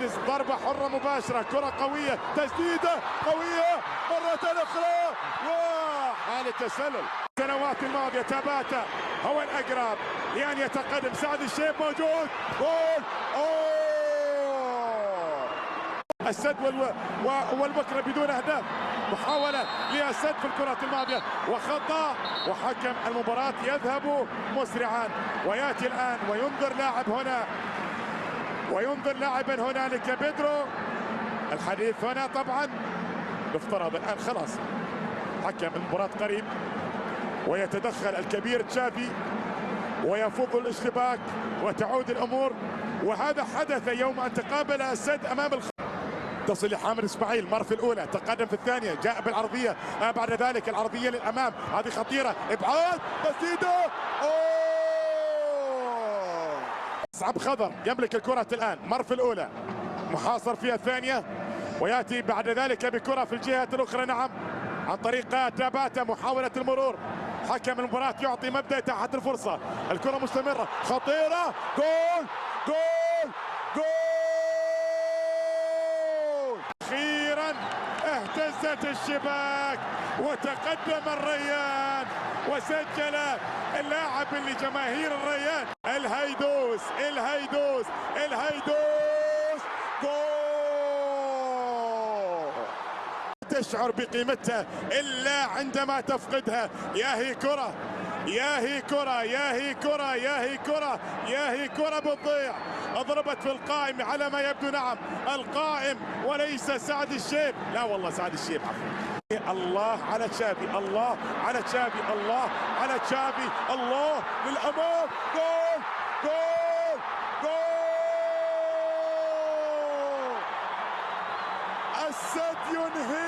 السادس ضربة حرة مباشرة، كرة قوية، تسديدة قوية مرة أخرى وحالة تسلل. السنوات الماضية تاباتا هو الأقرب لأن يتقدم. سعد الشيب موجود، جول. السد والبكرة بدون أهداف. محاولة للسد في الكرة الماضية وخطأ، وحكم المباراة يذهب مسرعا ويأتي الآن وينظر لاعب هنا وينظر لاعبا هنالك بيدرو. الحديث هنا طبعا يفترض الآن خلاص حكم المباراة قريب، ويتدخل الكبير تشافي ويفض الاشتباك وتعود الأمور. وهذا حدث يوم أن تقابل السد أمام تصل لحامد اسماعيل، مر في الاولى، تقدم في الثانيه، جاء بالعرضيه، بعد ذلك العرضيه للامام، هذه خطيره، ابعاد، تسديده، صعب خضر يملك الكره الان، مر في الاولى، محاصر فيها الثانيه، وياتي بعد ذلك بكره في الجهه الاخرى، نعم، عن طريق تاباتا، محاوله المرور. حكم المباراه يعطي مبدا اتاحه الفرصه، الكره مستمره، خطيره، جول جول جول. أخيرا اهتزت الشباك وتقدم الريان وسجل اللاعب لجماهير الريان الهيدوس الهيدوس الهيدوس، جول. تشعر بقيمتها إلا عندما تفقدها. يا هي كرة، يا هي كرة، يا هي كرة، يا هي كرة، يا هي كرة بتضيع. اضربت في القائم على ما يبدو، نعم القائم وليس سعد الشيب، لا والله سعد الشيب عفوا. الله على تشافي، الله على تشافي، الله على تشافي، الله للامام، جول جول جول. السد ينهي